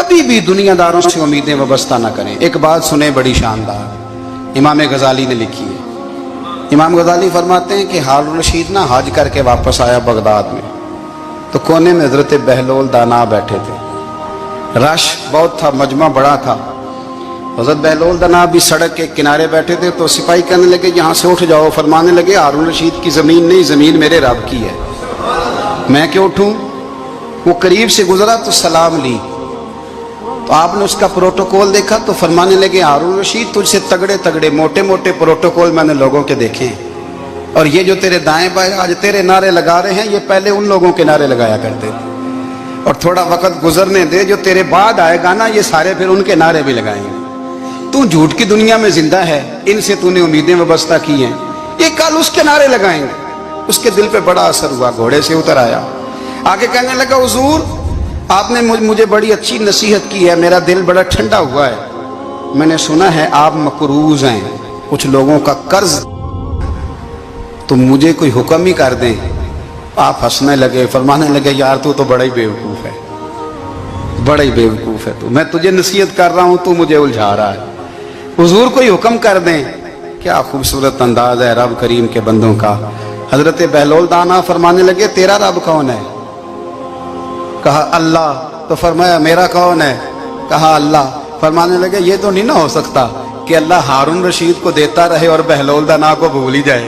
कभी भी दुनियादारों से उम्मीदें वाबस्ता ना करें। एक बात सुने बड़ी शानदार, इमाम गजाली ने लिखी है। इमाम गजाली फरमाते हैं कि हारून रशीद ना हज करके वापस आया बगदाद में, तो कोने में हजरत बहलोल दाना बैठे थे। रश बहुत था, मजमा बड़ा था। हजरत बहलोल दाना भी सड़क के किनारे बैठे थे, तो सिपाही कहने लगे यहाँ से उठ जाओ। फरमाने लगे हारून रशीद की ज़मीन नहीं, ज़मीन मेरे रब की है, मैं क्यों उठूँ। वो करीब से गुजरा तो सलाम ली, तो आपने उसका प्रोटोकॉल देखा तो फरमाने लगे हारून रशीद तुझसे तगड़े तगड़े मोटे मोटे प्रोटोकॉल मैंने लोगों के देखे हैं, और ये जो तेरे दाएं बाएं आज तेरे नारे लगा रहे हैं, ये पहले उन लोगों के नारे लगाया करते थे। और थोड़ा वक्त गुजरने दे, जो तेरे बाद आएगा ना, ये सारे फिर उनके नारे भी लगाएंगे। तू झूठ की दुनिया में जिंदा है, इनसे तूने उम्मीदें वाबस्ता की हैं, ये कल उसके नारे लगाएंगे। उसके दिल पे बड़ा असर हुआ, घोड़े से उतर आया, आगे कहने लगा हुजूर आपने मुझे बड़ी अच्छी नसीहत की है, मेरा दिल बड़ा ठंडा हुआ है। मैंने सुना है आप मकरूज हैं, कुछ लोगों का कर्ज, तो मुझे कोई हुक्म ही कर दें। आप हंसने लगे, फरमाने लगे यार तू तो बड़ा ही बेवकूफ़ है, बड़ा ही बेवकूफ़ है तू, मैं तुझे नसीहत कर रहा हूँ, तू मुझे उलझा रहा है। हुजूर कोई हुक्म कर दें। क्या खूबसूरत अंदाज है रब करीम के बंदों का। हजरत बहलोल दाना फरमाने लगे तेरा रब कौन है। कहा अल्लाह। तो फरमाया मेरा कौन है। कहा अल्लाह। फरमाने लगे ये तो नहीं ना हो सकता कि अल्लाह हारून रशीद को देता रहे और बहलोल दाना को भूल ही जाए।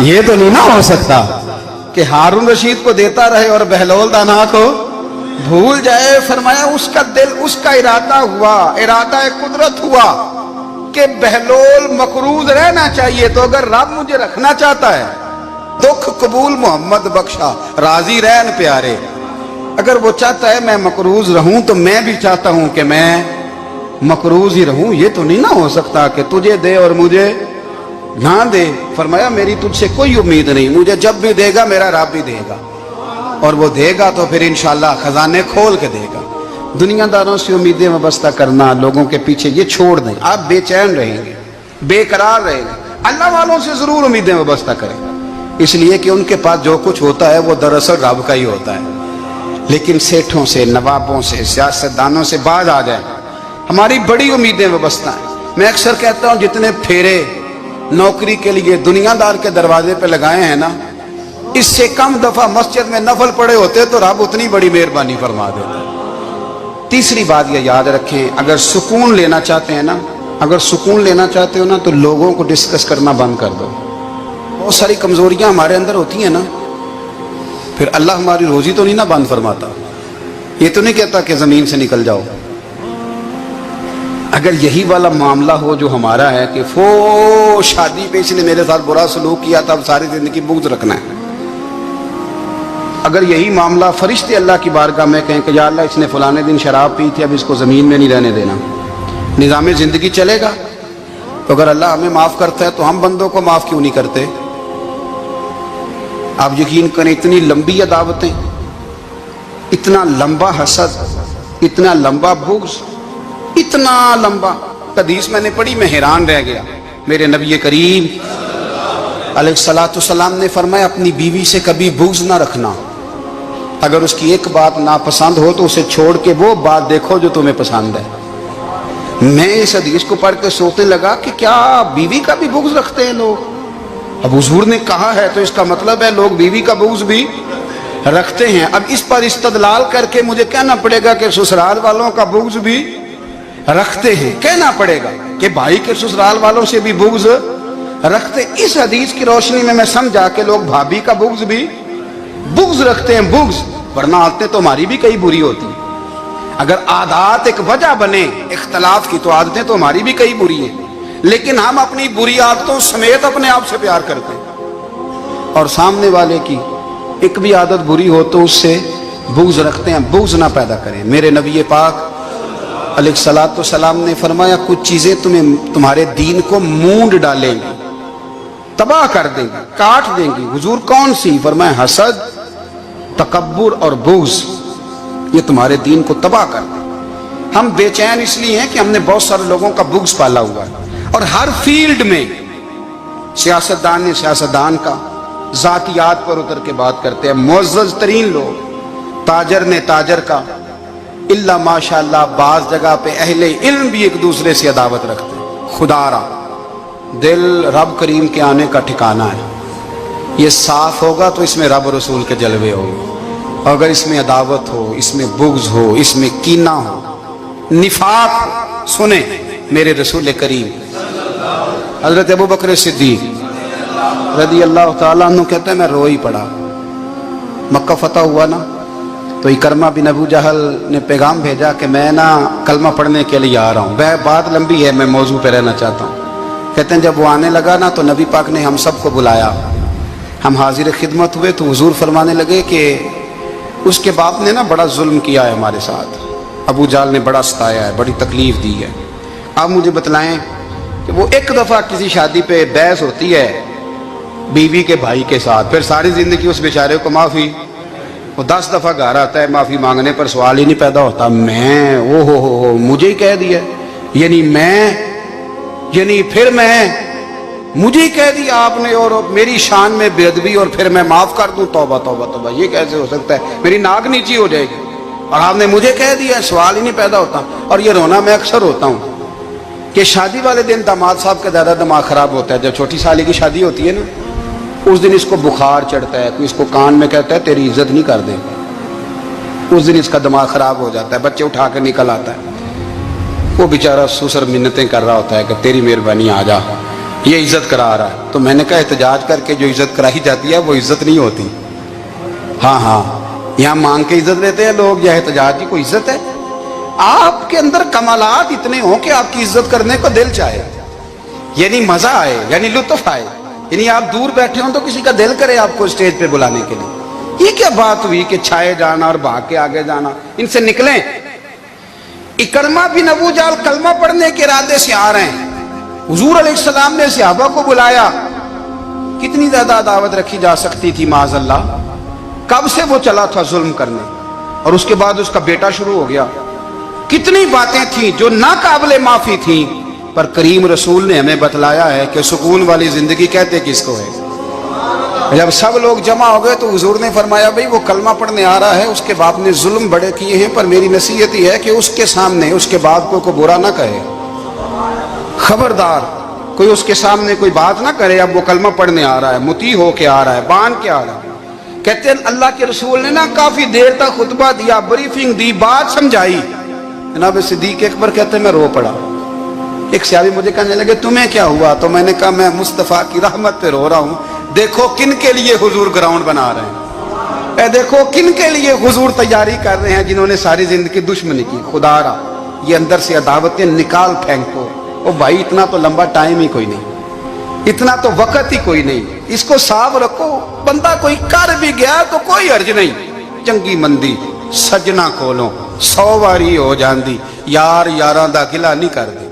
ये तो नहीं ना हो सकता कि हारून रशीद को देता रहे और बहलोल दाना को भूल जाए। फरमाया उसका दिल, उसका इरादा हुआ, इरादा कुदरत हुआ कि बहलोल मकरूज रहना चाहिए, तो अगर रब मुझे रखना चाहता है, दुख कबूल मोहम्मद बख्शा राजी रहन प्यारे, अगर वो चाहता है मैं मकरूज रहूं तो मैं भी चाहता हूं कि मैं मकरूज ही रहूं। ये तो नहीं ना हो सकता कि तुझे दे और मुझे ना दे। फरमाया मेरी तुझसे कोई उम्मीद नहीं, मुझे जब भी देगा मेरा रब भी देगा, और वो देगा तो फिर इंशाल्लाह खजाने खोल के देगा। दुनियादारों से उम्मीदें वाबस्ता करना, लोगों के पीछे, ये छोड़ दें। आप बेचैन रहेंगे, बेकरार रहेंगे। अल्लाह वालों से जरूर उम्मीदें वाबस्ता करें, इसलिए कि उनके पास जो कुछ होता है वो दरअसल रब का ही होता है। लेकिन सेठों से, नवाबों से, सियासतदानों से बाज आ जाए, हमारी बड़ी उम्मीदें वाबस्ता हैं। मैं अक्सर कहता हूँ जितने फेरे नौकरी के लिए दुनियादार के दरवाजे पे लगाए हैं ना, इससे कम दफा मस्जिद में नफल पड़े होते तो रब उतनी बड़ी मेहरबानी फरमा देता। तीसरी बात ये याद रखें, अगर सुकून लेना चाहते हैं ना, अगर सुकून लेना चाहते हो ना, तो लोगों को डिस्कस करना बंद कर दो। बहुत सारी कमजोरियां हमारे अंदर होती हैं ना, फिर अल्लाह हमारी रोजी तो नहीं ना बंद फरमाता। ये तो नहीं कहता कि जमीन से निकल जाओ। अगर यही वाला मामला हो जो हमारा है कि फो शादी पे इसने मेरे साथ बुरा सलूक किया था, अब सारी जिंदगी बुग़्ज़ रखना है। अगर यही मामला फरिश्ते अल्लाह की बारगाह में कहें कि या अल्लाह इसने फलाने दिन शराब पी थी, अब इसको ज़मीन में नहीं रहने देना, निज़ाम ज़िंदगी चलेगा। तो अगर अल्लाह हमें माफ़ करता है तो हम बंदों को माफ़ क्यों नहीं करते। आप यकीन करें, इतनी लंबी अदावतें, इतना लंबा हसद, इतना लंबा बुग़्ज़, इतना लंबा। हदीस मैंने पढ़ी, मैं हैरान रह गया। मेरे नबी करीम अलैहिस्सलाम ने फरमाया अपनी बीवी से कभी बुग़्ज़ ना रखना। अगर उसकी एक बात नापसंद हो तो उसे छोड़ के वो बात देखो जो तुम्हें पसंद है। मैं इस हदीस को पढ़ के सोचने लगा कि क्या बीवी का भी बुग़्ज़ रखते हैं लोग। अब हुजूर ने कहा है तो इसका मतलब है लोग बीवी का बुग़्ज़ भी रखते हैं। अब इस पर इस्तदलाल करके मुझे कहना पड़ेगा कि ससुराल वालों का बुग़्ज़ भी रखते हैं। कहना पड़ेगा कि भाई के ससुराल वालों से भी बुग़्ज़ रखते। इस हदीस की रोशनी में मैं समझा कि लोग भाभी का बुग़्ज़ भी बुग़्ज़ रखते हैं। बुग़्ज़, वरना आदतें तो हमारी भी कई बुरी होती हैं। अगर आदत एक वजह बने इख्तलाफ की तो आदतें तो हमारी भी कई बुरी हैं, लेकिन हम अपनी बुरी आदतों समेत अपने आप से प्यार करते हैं, और सामने वाले की एक भी आदत बुरी हो तो उससे बुग़्ज़ रखते हैं। बुग़्ज़ ना पैदा करें। मेरे नबी पाक अलैहिस्सलाम ने फरमाया कुछ चीजें तुम्हारे दीन को मूंड डालेंगी, तबाह कर देंगी, काट देंगी। हुजूर कौन सी। फरमाया हसद, तकब्बुर और बुग़्ज़, ये तुम्हारे दीन को तबाह कर दें। हम बेचैन इसलिए हैं कि हमने बहुत सारे लोगों का बुग़्ज़ पाला हुआ है, और हर फील्ड में सियासतदान ने सियासतदान का, जातियात पर उतर के बात करते हैं, मुअज़्ज़ज़ तरीन लोग, ताजर ने ताजर का, इल्ला माशाअल्लाह बाज जगह पे अहले इल्म भी एक दूसरे से अदावत रखते हैं। खुदारा दिल रब करीम के आने का ठिकाना है, ये साफ होगा तो इसमें रब रसूल के जलवे होंगे। अगर इसमें अदावत हो, इसमें बुग़्ज़ हो, इसमें कीना हो, निफाक हो, सुने मेरे रसूल करीम हजरत अबू बकर सिद्दीक रज़ी अल्लाह ताला अन्हु कहते हैं मैं रो ही पड़ा। मक्का फतह हुआ ना, तो इकरमा बिन अबू जहल ने पैगाम भेजा कि मैं ना कलमा पढ़ने के लिए आ रहा हूँ। वह बात लंबी है, मैं मौजू पे रहना चाहता हूँ। कहते हैं जब वो आने लगा ना तो नबी पाक ने हम सबको बुलाया, हम हाजिर खिदमत हुए तो हुजूर फरमाने लगे कि उसके बाप ने ना बड़ा जुल्म किया है हमारे साथ, अबू जहल ने बड़ा सताया है, बड़ी तकलीफ दी है। आप मुझे बतलाएं कि वो एक दफ़ा किसी शादी पे बहस होती है बीवी के भाई के साथ, फिर सारी ज़िंदगी उस बेचारे को माफ़ी, वो 10 दफ़ा घर आता है माफ़ी मांगने पर सवाल ही नहीं पैदा होता मैं ओ हो मुझे ही कह दिया, यानी फिर मैं मुझे ही कह दिया आपने और मेरी शान में बेअदबी और फिर मैं माफ़ कर दूं। तौबा तौबा तौबा, ये कैसे हो सकता है, मेरी नाक नीची हो जाएगी और आपने मुझे कह दिया, सवाल ही नहीं पैदा होता। और ये रोना मैं अक्सर होता हूँ कि शादी वाले दिन दामाद साहब का ज़्यादा दिमाग ख़राब होता है। जब छोटी साली की शादी होती है ना, उस दिन इसको बुखार चढ़ता है, कोई इसको कान में कहता है तेरी इज्जत नहीं कर दे, उस दिन इसका दिमाग ख़राब हो जाता है, बच्चे उठा के निकल आता है, वो बेचारा सुसर मिन्नतें कर रहा होता है कि तेरी मेहरबानी आ जा, ये इज्जत करा रहा है। तो मैंने कहा एहतजाज करके जो इज्जत कराई जाती है वो इज्जत नहीं होती। हाँ, यहाँ मांग के इज्जत लेते हैं लोग, यह एहतजाज की कोई इज्जत है? आपके अंदर कमालात इतने हों कि आपकी इज्जत करने को दिल चाहे, यानी मजा आए, यानी लुत्फ आए, यानी आप दूर बैठे हों तो किसी का दिल करे आपको स्टेज पे बुलाने के लिए। ये क्या बात हुई कि छाए जाना और भाग के आगे जाना, इनसे निकलें। इकरमा बिन अबू जहल कलमा पढ़ने के इरादे से आ रहे हैं, हुजूर अलैहिस्सलाम ने सहाबा को बुलाया, कितनी ज्यादा दावत रखी जा सकती थी माज़अल्लाह। कब से वो चला था जुल्म करने और उसके बाद उसका बेटा शुरू हो गया। कितनी बातें थी जो ना काबिले माफी थी, पर करीम रसूल ने हमें बतलाया है कि सुकून वाली जिंदगी कहते किसको है। जब सब लोग जमा हो गए तो हुजूर ने फरमाया भाई वो कलमा पढ़ने आ रहा है, उसके बाप ने जुल्म बड़े किए हैं, पर मेरी नसीहत ही है कि उसके सामने उसके बाप को बुरा ना कहे, खबरदार कोई उसके सामने कोई बात ना करे। अब वो कलमा पढ़ने आ रहा है, मुती हो के आ रहा है, बांध के आ रहा है। कहते हैं अल्लाह के रसूल ने ना काफी देर तक खुतबा दिया, ब्रीफिंग दी, बात समझाई। जनाब सिद्दीक अकबर कहते हैं मैं रो पड़ा। एक सहाबी मुझे कहने लगे तुम्हें क्या हुआ, तो मैंने कहा मैं मुस्तफ़ा की रहमत पे रो रहा हूँ। देखो किन के लिए हुजूर ग्राउंड बना रहे हैं, देखो किन के लिए हुजूर तैयारी कर रहे हैं, जिन्होंने सारी जिंदगी दुश्मनी की। खुदारा ये अंदर से अदावतें निकाल फेंको। ओ भाई इतना तो लंबा टाइम ही कोई नहीं, इतना तो वक्त ही कोई नहीं, इसको साफ रखो। बंदा कोई कर भी गया तो कोई अर्ज नहीं, चंगी मंदी सजना कोलों 100 वारी हो जाती, यार यारां दा गिला नहीं करदे।